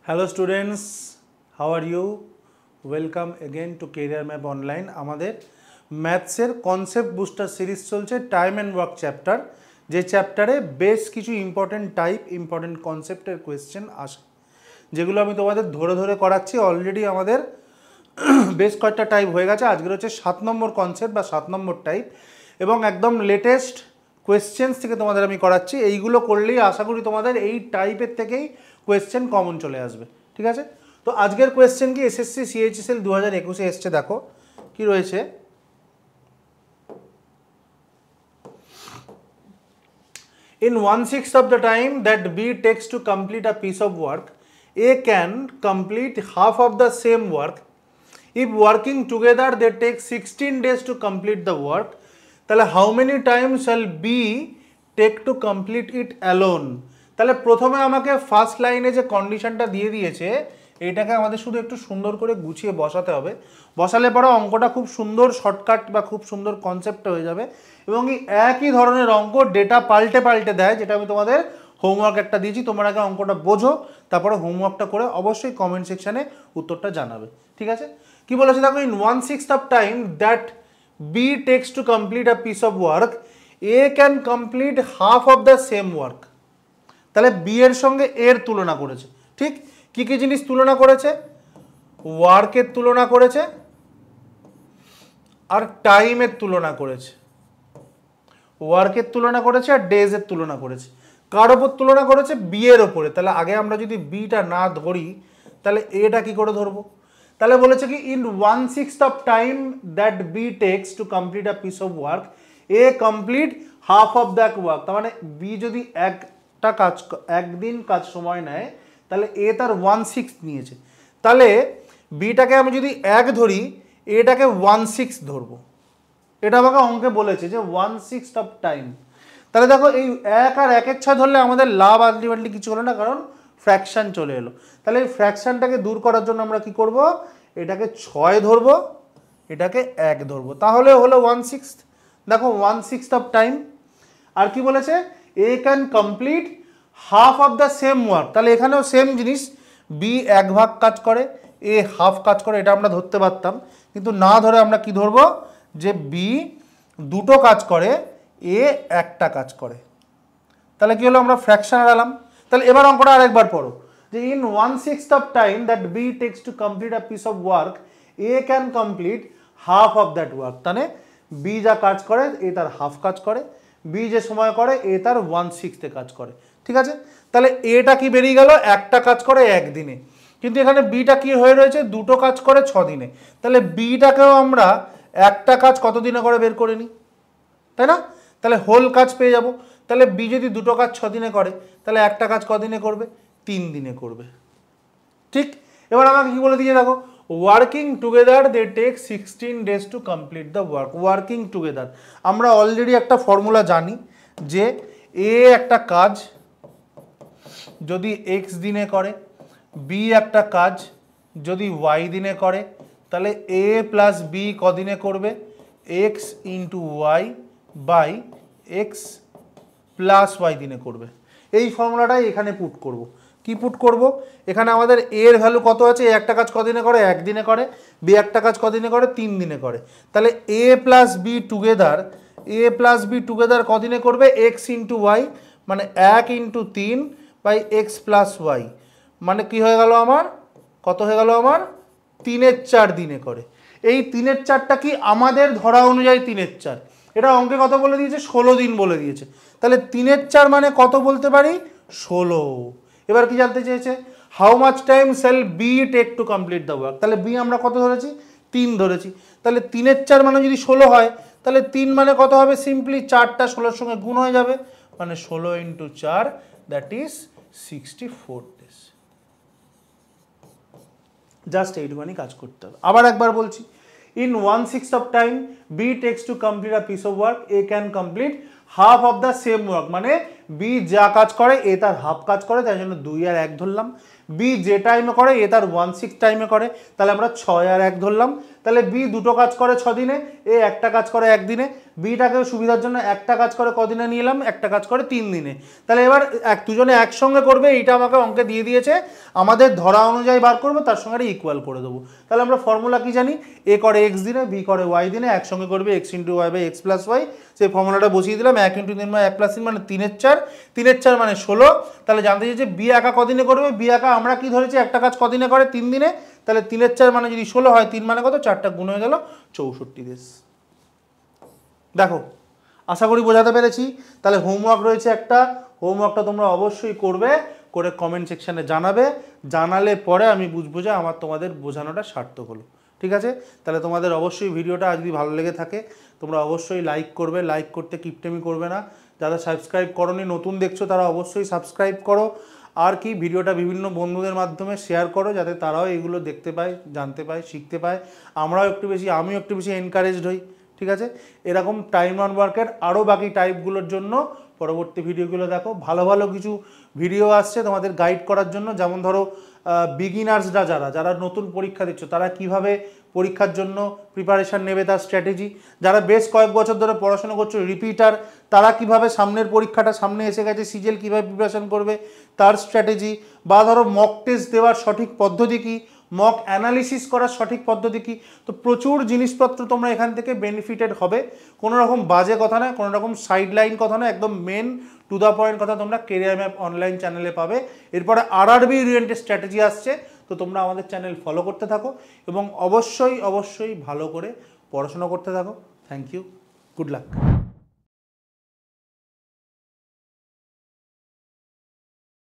Hello students, how are you? Welcome again to Career Map Online. আমাদের ম্যাথসের concept booster series চলছে time and work chapter, যে চ্যাপ্টারে বেশ কিছু ইম্পর্টেন্ট কনসেপ্টের কোয়েশ্চেন আসে, যেগুলো আমি তোমাদের ধরে ধরে করাচ্ছি। অলরেডি আমাদের বেশ কয়েকটা টাইপ হয়ে গেছে। আজকের হচ্ছে 7 নম্বর কনসেপ্ট বা 7 নম্বর টাইপ, এবং একদম লেটেস্ট কোয়েশ্চেন্স থেকে তোমাদের আমি করাচ্ছি। এইগুলো করলেই আশা করি তোমাদের এই টাইপের থেকেই কোয়েশ্চেন কমন চলে আসবে, ঠিক আছে? তো আজকের কোয়েশ্চেন কি এসএসসি সিএইচএসএল 2021-এ এসছে, দেখো কি রয়েছে। In 1/6 of the time that B takes to complete a piece of work, A can complete half of the same work. If working together they take 16 days to complete the work, তাহলে how many times shall B take to complete it alone? তাহলে প্রথমে আমাকে first লাইনে যে কন্ডিশনটা দিয়ে দিয়েছে, এইটাকে আমাদের শুধু একটু সুন্দর করে গুছিয়ে বসাতে হবে। বসালে পরে অঙ্কটা খুব সুন্দর শর্টকাট বা খুব সুন্দর কনসেপ্ট হয়ে যাবে, এবং এই একই ধরনের অঙ্ক ডেটা পাল্টে পাল্টে দেয়, যেটা আমি তোমাদের হোমওয়ার্ক একটা দিয়েছি। তোমরা আগে অঙ্কটা বোঝো, তারপরে হোমওয়ার্কটা করে অবশ্যই কমেন্ট সেকশানে উত্তরটা জানাবে, ঠিক আছে? কি বলেছে দেখো, in 1/6 of time that B takes to complete a piece of work, A can complete half of the same work. তাহলে বি এর সঙ্গে এর তুলনা করেছে, ঠিক? কি কি জিনিস তুলনা করেছে? ওয়ার্কের তুলনা করেছে আর টাইমের তুলনা করেছে। ওয়ার্কের তুলনা করেছে আর ডেজের তুলনা করেছে। কার ওপর তুলনা করেছে? বি এর ওপরে। তাহলে আগে আমরা যদি বিটা না ধরি, তাহলে এটা কি করে ধরবো? তাহলে বলেছে কি, in 1/6 of time that B takes to complete a piece of work, A complete half of that work. তার মানে বি যদি একদিন কাজ সময় নেয়, তাহলে এ তার 1/6 নিয়েছে। তাহলে বিটাকে আমি যদি 1 ধরি, এটাকে 1/6 ধরবো। এটা আমাকে অঙ্কে বলেছে যে 1/6 অফ টাইম। তাহলে দেখো, এই 1 আর 1-এর 6 ধরলে আমাদের লাভ আলটিমেটলি কিছু হলো না, কারণ ফ্র্যাকশন চলে এলো। তাহলে এই ফ্র্যাকশনটাকে দূর করার জন্য আমরা কি করব? এটাকে 6 ধরবো, এটাকে 1 ধরবো, তাহলে হলো 1/6। দেখো 1/6 অফ টাইম। আর কি বলেছে? A can complete half of the same work. তাহলে এখানেও সেম জিনিস, বি 1 ভাগ কাজ করে, এ হাফ কাজ করে, এটা আমরা ধরতে পারতাম, কিন্তু না ধরে আমরা কি ধরবো? যে বি 2টো কাজ করে, এ 1টা কাজ করে। তাহলে কি হলো? আমরা ফ্র্যাকশন এড়ালাম। তাহলে এবার অঙ্কটা আরেকবার পড়ো, যে in 1/6 of time that B takes to complete a piece of work, A can complete half of that work. তাহলে বি যা কাজ করে, এ তার হাফ কাজ করে, বি যে সময় করে, এ তার 1/6 কাজ করে, ঠিক আছে? তাহলে এটা কি বেরিয়ে গেল? 1টা কাজ করে 1 দিনে, কিন্তু এখানে বিটা কি হয়ে রয়েছে? 2টো কাজ করে 6 দিনে। তাহলে বিটাকেও আমরা 1টা কাজ কত দিনে করে বের করে নিই, তাই না? তাহলে হোল কাজ পেয়ে যাব। তাহলে বি যদি 2টো কাজ 6 দিনে করে, তাহলে 1টা কাজ কদিনে করবে? 3 দিনে করবে, ঠিক? এবার আমাকে কি বলে দিয়ে দেখো, working together they take 16 days to complete the work. Working together আমরা অলরেডি একটা ফর্মুলা জানি, যে এ একটা কাজ যদি এক্স দিনে করে, বি একটা কাজ যদি ওয়াই দিনে করে, তাহলে এ প্লাস বি কদিনে করবে? X into Y by X plus Y দিনে করবে। এই ফর্মুলাটাই এখানে পুট করব। কি পুট করব? এখানে আমাদের এর ভ্যালু কত আছে? এ একটা কাজ কদিনে করে? 1 দিনে করে। বি একটা কাজ কদিনে করে? 3 দিনে করে। তাহলে এ প্লাস বি টুগেদার কদিনে করবে? এক্স ইন্টু ওয়াই, মানে 1 into 3 by X plus Y, মানে কি হয়ে গেল আমার? কত হয়ে গেল আমার? 3/4 দিনে করে। এই 3/4টা কি আমাদের ধরা অনুযায়ী 3/4, এটা অঙ্কে কত বলে দিয়েছে? 16 দিন বলে দিয়েছে। তাহলে 3/4 মানে কত বলতে পারি? 16। এবার কি জানতে চেয়েছে? How much time shall B take to complete the work. তাহলে বি আমরা কত ধরেছি? 3 ধরেছি। তাহলে 3/4 মানে যদি 16 হয়, তাহলে 3 মানে কত হবে? সিম্পলি 4টা 16-এর সঙ্গে গুণ হয়ে যাবে, মানে 16 into 4, that is 64 days. Just এইটুখানি কাজ করতে হবে। আবার একবার বলছি, in 1/6 of time B takes to complete a piece of work, A can complete half of the same work. মানে বি যা কাজ করে এ তার হাফ কাজ করে, তাই জন্য 2 আর 1 ধরলাম। বি যে টাইমে করে এ তার 1/6 টাইমে করে, তাহলে আমরা 6 আর 1 ধরলাম। তাহলে বি দুটো কাজ করে 6 দিনে, এ একটা কাজ করে 1 দিনে। বিটাকে সুবিধার জন্য একটা কাজ করে কদিনে নিয়ে এলাম, একটা কাজ করে 3 দিনে। তাহলে এবার দুজনে একসঙ্গে করবে, এইটা আমাকে অঙ্কে দিয়ে দিয়েছে, আমাদের ধরা অনুযায়ী বার করবো, তার সঙ্গে ইকুয়াল করে দেবো। তাহলে আমরা ফর্মুলা কি জানি, এ করে এক্স দিনে, বি করে ওয়াই দিনে, একসঙ্গে করবে X into Y by X plus Y. সেই ফর্মুলাটা বসিয়ে দিলাম, 1 ইন্টু 3 মানে 1 প্লাস 3 মানে 3/4, 3/4 মানে 16। তাহলে জানতে চাইছে বি একা কদিনে করবে, বি একা আমরা কি ধরেছি একটা কাজ কদিনে করে, 3 দিনে। তাহলে 3/4 মানে যদি 16 হয়, 3 মানে কত, 4টা গুণ হয়ে গেল 64 দেশ। দেখো আশা করি বোঝাতে পেরেছি। তাহলে হোমওয়ার্ক রয়েছে একটা, হোমওয়ার্কটা তোমরা অবশ্যই করবে, করে কমেন্ট সেকশানে জানাবে, জানালে পরে আমি বুঝবো যে আমার তোমাদের বোঝানোটা সার্থক হলো। ঠিক আছে, তাহলে তোমাদের অবশ্যই ভিডিওটা যদি ভালো লেগে থাকে তোমরা অবশ্যই লাইক করবে, লাইক করতে কিপটেমি করবে না। যারা সাবস্ক্রাইব করোনি, নতুন দেখছো, তারা অবশ্যই সাবস্ক্রাইব করো। আর কি, ভিডিওটা বিভিন্ন বন্ধুদের মাধ্যমে শেয়ার করো, যাতে তারাও এগুলো দেখতে পায়, জানতে পায়, শিখতে পায়, আমরাও একটু বেশি, আমিও একটু বেশি এনকারেজড হই। ঠিক আছে, এরকম টাইম অন ওয়ার্কের আরও বাকি টাইপগুলোর জন্য পরবর্তী ভিডিওগুলো দেখো। ভালো ভালো কিছু ভিডিও আসছে তোমাদের গাইড করার জন্য, যেমন ধরো বিগিনার্সরা যারা নতুন পরীক্ষা দিচ্ছ, তারা কিভাবে পরীক্ষার জন্য প্রিপারেশান নেবে তার স্ট্র্যাটেজি, যারা বেশ কয়েক বছর ধরে পড়াশোনা করছো রিপিটার, তারা কিভাবে সামনের পরীক্ষাটা সামনে এসে গেছে, সিজিএল কীভাবে প্রিপারেশান করবে তার স্ট্র্যাটেজি, বা ধরো মক টেস্ট দেওয়ার সঠিক পদ্ধতি কী, মক অ্যানালিসিস করার সঠিক পদ্ধতি কী। তো প্রচুর জিনিসপত্র তোমরা এখান থেকে বেনিফিটেড হবে। কোনো রকম বাজে কথা নয়, কোনো রকম সাইডলাইন কথা নয়, একদম মেন টু দ্য পয়েন্ট কথা তোমরা কেরিয়ার ম্যাপ অনলাইন চ্যানেলে পাবে। এরপরে আরআরবি ওরিয়েন্টেড স্ট্র্যাটেজি আসছে, তো তোমরা আমাদের চ্যানেল ফলো করতে থাকো এবং অবশ্যই ভালো করে পড়াশোনা করতে থাকো। Thank you, good lakh.